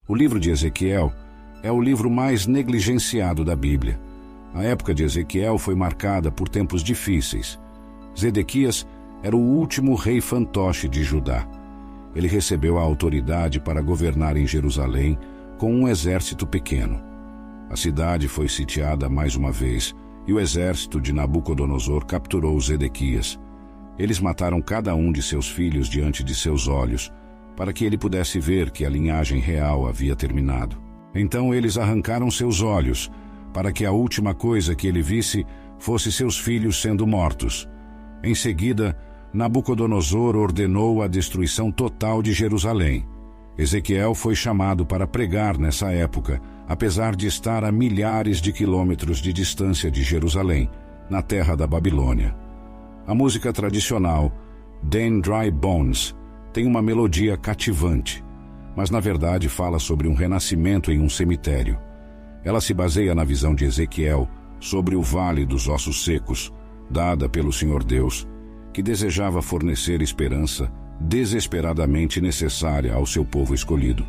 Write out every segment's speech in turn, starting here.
O livro de Ezequiel é o livro mais negligenciado da Bíblia. A época de Ezequiel foi marcada por tempos difíceis. Zedequias era o último rei fantoche de Judá. Ele recebeu a autoridade para governar em Jerusalém com um exército pequeno. A cidade foi sitiada mais uma vez e o exército de Nabucodonosor capturou Zedequias. Eles mataram cada um de seus filhos diante de seus olhos, para que ele pudesse ver que a linhagem real havia terminado. Então eles arrancaram seus olhos, para que a última coisa que ele visse fosse seus filhos sendo mortos. Em seguida, Nabucodonosor ordenou a destruição total de Jerusalém. Ezequiel foi chamado para pregar nessa época, apesar de estar a milhares de quilômetros de distância de Jerusalém, na terra da Babilônia. A música tradicional, "Dan Dry Bones", tem uma melodia cativante, mas na verdade fala sobre um renascimento em um cemitério. Ela se baseia na visão de Ezequiel sobre o Vale dos Ossos Secos, dada pelo Senhor Deus, que desejava fornecer esperança desesperadamente necessária ao seu povo escolhido.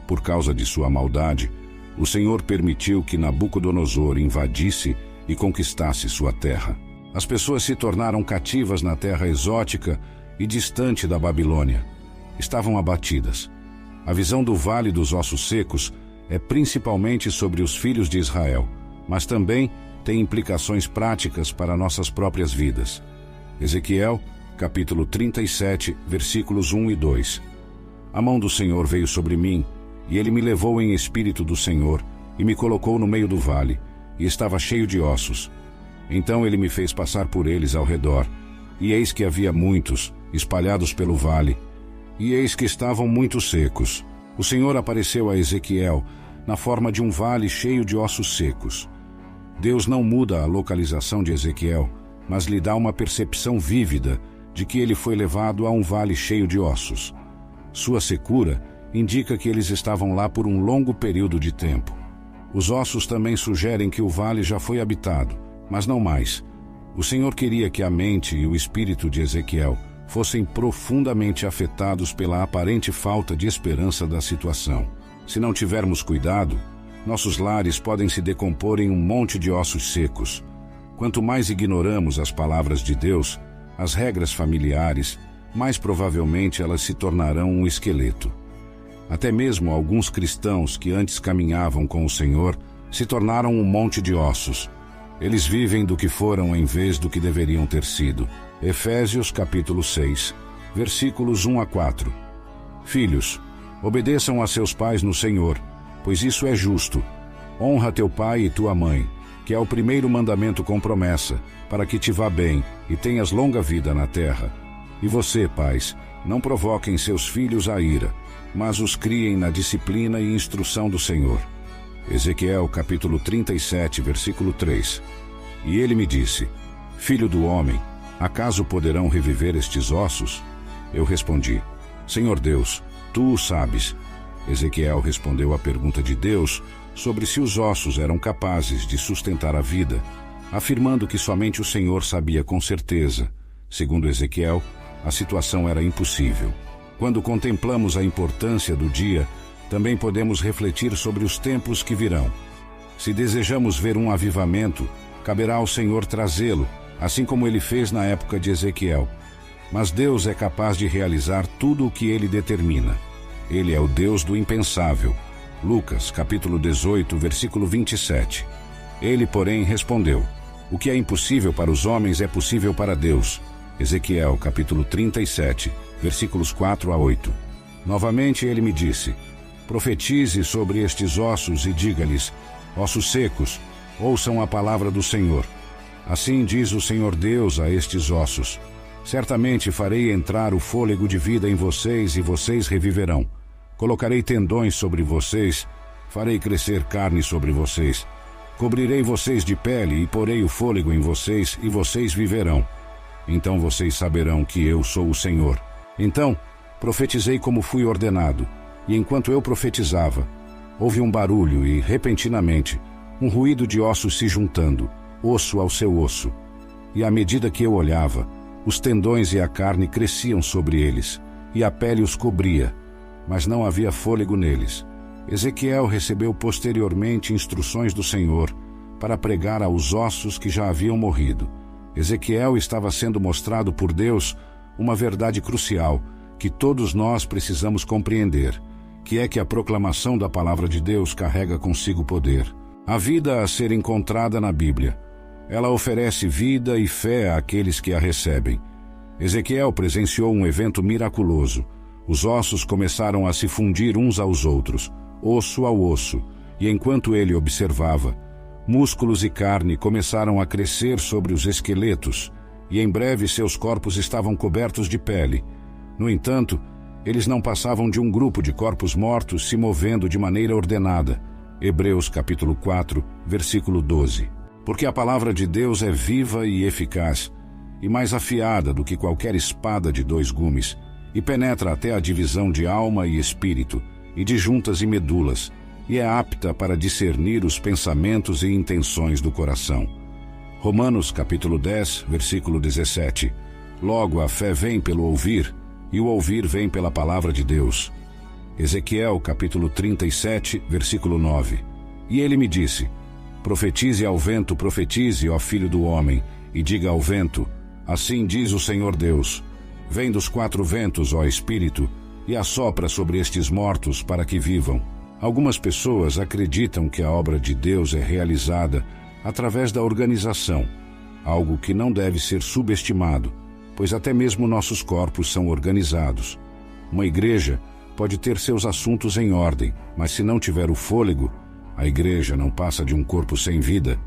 Por causa de sua maldade, o Senhor permitiu que Nabucodonosor invadisse e conquistasse sua terra. As pessoas se tornaram cativas na terra exótica e distante da Babilônia. Estavam abatidas. A visão do Vale dos Ossos Secos é principalmente sobre os filhos de Israel, mas também tem implicações práticas para nossas próprias vidas. Ezequiel, capítulo 37, versículos 1 e 2. A mão do Senhor veio sobre mim, e ele me levou em espírito do Senhor, e me colocou no meio do vale, e estava cheio de ossos. Então ele me fez passar por eles ao redor, e eis que havia muitos, espalhados pelo vale, e eis que estavam muito secos. O Senhor apareceu a Ezequiel na forma de um vale cheio de ossos secos. Deus não muda a localização de Ezequiel, mas lhe dá uma percepção vívida de que ele foi levado a um vale cheio de ossos. Sua secura indica que eles estavam lá por um longo período de tempo. Os ossos também sugerem que o vale já foi habitado, mas não mais. O Senhor queria que a mente e o espírito de Ezequiel fossem profundamente afetados pela aparente falta de esperança da situação. Se não tivermos cuidado, nossos lares podem se decompor em um monte de ossos secos. Quanto mais ignoramos as palavras de Deus, as regras familiares, mais provavelmente elas se tornarão um esqueleto. Até mesmo alguns cristãos que antes caminhavam com o Senhor se tornaram um monte de ossos. Eles vivem do que foram em vez do que deveriam ter sido. Efésios capítulo 6, versículos 1 a 4. Filhos, obedeçam a seus pais no Senhor, pois isso é justo. Honra teu pai e tua mãe, que é o primeiro mandamento com promessa, para que te vá bem e tenhas longa vida na terra. E você, pais, não provoquem seus filhos à ira, mas os criem na disciplina e instrução do Senhor. Ezequiel capítulo 37, versículo 3. E ele me disse: Filho do homem, acaso poderão reviver estes ossos? Eu respondi: Senhor Deus, tu o sabes. Ezequiel respondeu à pergunta de Deus sobre se os ossos eram capazes de sustentar a vida, afirmando que somente o Senhor sabia com certeza. Segundo Ezequiel, a situação era impossível. Quando contemplamos a importância do dia, também podemos refletir sobre os tempos que virão. Se desejamos ver um avivamento, caberá ao Senhor trazê-lo, assim como ele fez na época de Ezequiel. Mas Deus é capaz de realizar tudo o que ele determina. Ele é o Deus do impensável. Lucas, capítulo 18, versículo 27. Ele, porém, respondeu: O que é impossível para os homens é possível para Deus. Ezequiel, capítulo 37, versículos 4 a 8. Novamente ele me disse: Profetize sobre estes ossos e diga-lhes: Ossos secos, ouçam a palavra do Senhor. Assim diz o Senhor Deus a estes ossos: Certamente farei entrar o fôlego de vida em vocês e vocês reviverão. Colocarei tendões sobre vocês, farei crescer carne sobre vocês. Cobrirei vocês de pele e porei o fôlego em vocês e vocês viverão. Então vocês saberão que eu sou o Senhor. Então profetizei como fui ordenado, e enquanto eu profetizava, houve um barulho e, repentinamente, um ruído de ossos se juntando, osso ao seu osso. E à medida que eu olhava, os tendões e a carne cresciam sobre eles, e a pele os cobria, mas não havia fôlego neles. Ezequiel recebeu posteriormente instruções do Senhor para pregar aos ossos que já haviam morrido. Ezequiel estava sendo mostrado por Deus uma verdade crucial que todos nós precisamos compreender, que é que a proclamação da palavra de Deus carrega consigo poder. A vida a ser encontrada na Bíblia. Ela oferece vida e fé àqueles que a recebem. Ezequiel presenciou um evento miraculoso. Os ossos começaram a se fundir uns aos outros, osso ao osso, e enquanto ele observava, músculos e carne começaram a crescer sobre os esqueletos, e em breve seus corpos estavam cobertos de pele. No entanto, eles não passavam de um grupo de corpos mortos se movendo de maneira ordenada. Hebreus capítulo 4, versículo 12. Porque a palavra de Deus é viva e eficaz, e mais afiada do que qualquer espada de 2 gumes, e penetra até a divisão de alma e espírito, e de juntas e medulas, e é apta para discernir os pensamentos e intenções do coração. Romanos capítulo 10, versículo 17. Logo a fé vem pelo ouvir, e o ouvir vem pela palavra de Deus. Ezequiel capítulo 37, versículo 9. E ele me disse: profetize ao vento, profetize, ó filho do homem, e diga ao vento: assim diz o Senhor Deus, vem dos 4 ventos, ó Espírito, e assopra sobre estes mortos para que vivam. Algumas pessoas acreditam que a obra de Deus é realizada através da organização, algo que não deve ser subestimado, pois até mesmo nossos corpos são organizados. Uma igreja pode ter seus assuntos em ordem, mas se não tiver o fôlego, a igreja não passa de um corpo sem vida.